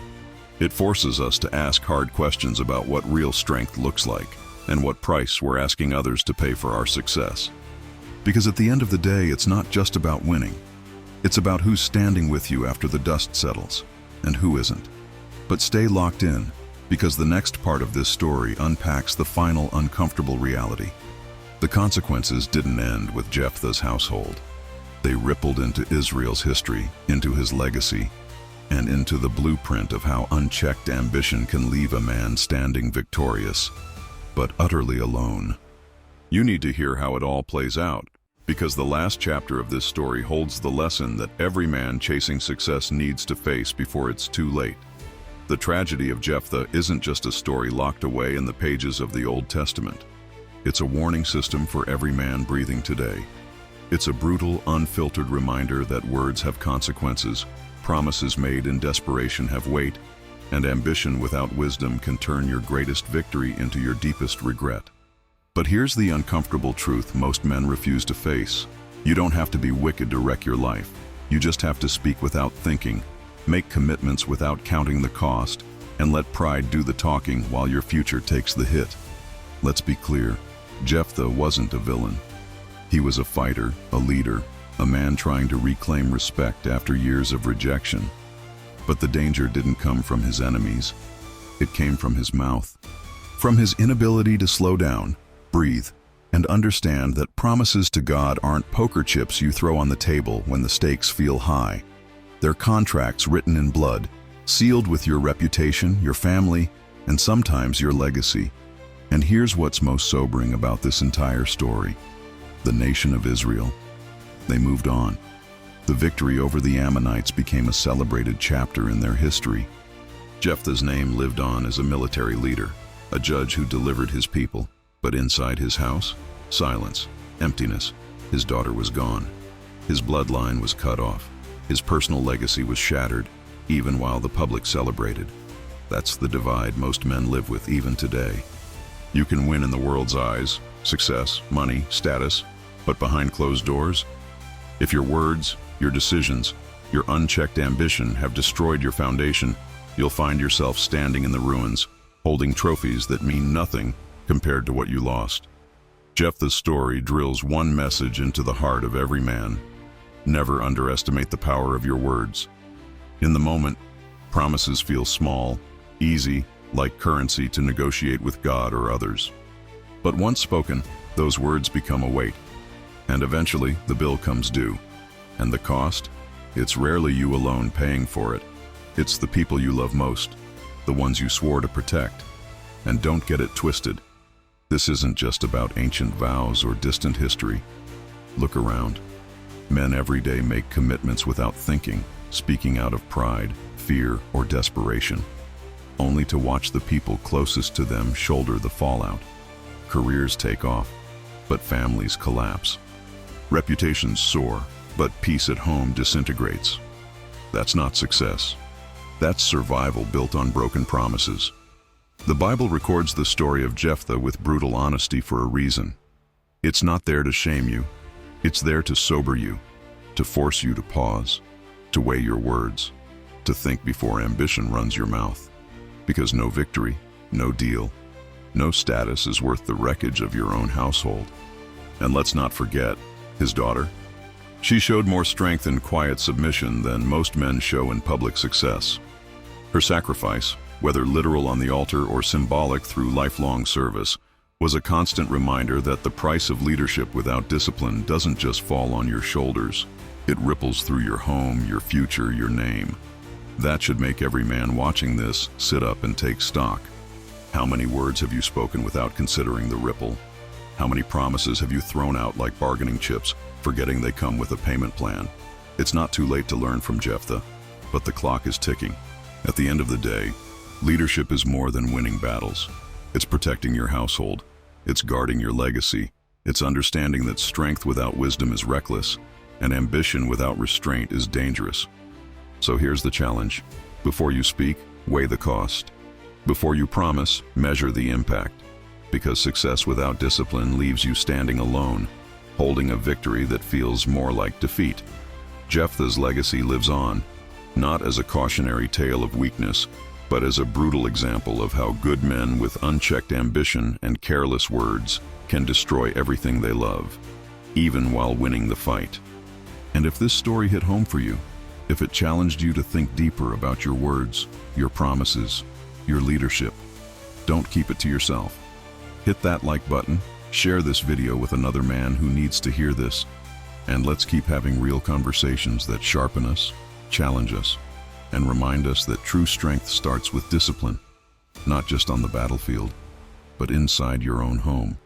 It forces us to ask hard questions about what real strength looks like and what price we're asking others to pay for our success. Because at the end of the day, it's not just about winning. It's about who's standing with you after the dust settles and who isn't. But stay locked in, because the next part of this story unpacks the final uncomfortable reality. The consequences didn't end with Jephthah's household. They rippled into Israel's history, into his legacy, and into the blueprint of how unchecked ambition can leave a man standing victorious, but utterly alone. You need to hear how it all plays out, because the last chapter of this story holds the lesson that every man chasing success needs to face before it's too late. The tragedy of Jephthah isn't just a story locked away in the pages of the Old Testament. It's a warning system for every man breathing today. It's a brutal, unfiltered reminder that words have consequences, promises made in desperation have weight, and ambition without wisdom can turn your greatest victory into your deepest regret. But here's the uncomfortable truth most men refuse to face. You don't have to be wicked to wreck your life. You just have to speak without thinking, make commitments without counting the cost, and let pride do the talking while your future takes the hit. Let's be clear, Jephthah wasn't a villain. He was a fighter, a leader, a man trying to reclaim respect after years of rejection. But the danger didn't come from his enemies. It came from his mouth. From his inability to slow down, breathe, and understand that promises to God aren't poker chips you throw on the table when the stakes feel high. They're contracts written in blood, sealed with your reputation, your family, and sometimes your legacy. And here's what's most sobering about this entire story. The nation of Israel. They moved on. The victory over the Ammonites became a celebrated chapter in their history. Jephthah's name lived on as a military leader, a judge who delivered his people. But inside his house, silence, emptiness. His daughter was gone. His bloodline was cut off. His personal legacy was shattered, even while the public celebrated. That's the divide most men live with even today. You can win in the world's eyes, success, money, status, but behind closed doors, if your words, your decisions, your unchecked ambition have destroyed your foundation, you'll find yourself standing in the ruins, holding trophies that mean nothing compared to what you lost. Jephthah's story drills one message into the heart of every man. Never underestimate the power of your words. In the moment, promises feel small, easy, like currency to negotiate with God or others. But once spoken, those words become a weight. And eventually, the bill comes due. And the cost? It's rarely you alone paying for it. It's the people you love most, the ones you swore to protect. And don't get it twisted. This isn't just about ancient vows or distant history. Look around. Men every day make commitments without thinking, speaking out of pride, fear, or desperation, only to watch the people closest to them shoulder the fallout. Careers take off, but families collapse. Reputations soar, but peace at home disintegrates. That's not success. That's survival built on broken promises. The Bible records the story of Jephthah with brutal honesty for a reason. It's not there to shame you. It's there to sober you, to force you to pause, to weigh your words, to think before ambition runs your mouth. Because no victory, no deal, no status is worth the wreckage of your own household. And let's not forget, his daughter. She showed more strength in quiet submission than most men show in public success. Her sacrifice, whether literal on the altar or symbolic through lifelong service, was a constant reminder that the price of leadership without discipline doesn't just fall on your shoulders. It ripples through your home, your future, your name. That should make every man watching this sit up and take stock. How many words have you spoken without considering the ripple? How many promises have you thrown out like bargaining chips, forgetting they come with a payment plan? It's not too late to learn from Jephthah, but the clock is ticking. At the end of the day, leadership is more than winning battles. It's protecting your household. It's guarding your legacy. It's understanding that strength without wisdom is reckless, and ambition without restraint is dangerous. So here's the challenge. Before you speak, weigh the cost. Before you promise, measure the impact. Because success without discipline leaves you standing alone, holding a victory that feels more like defeat. Jephthah's legacy lives on, not as a cautionary tale of weakness, but as a brutal example of how good men with unchecked ambition and careless words can destroy everything they love, even while winning the fight. And if this story hit home for you, if it challenged you to think deeper about your words, your promises, your leadership, don't keep it to yourself. Hit that like button, share this video with another man who needs to hear this, and let's keep having real conversations that sharpen us, challenge us, and remind us that true strength starts with discipline, not just on the battlefield, but inside your own home.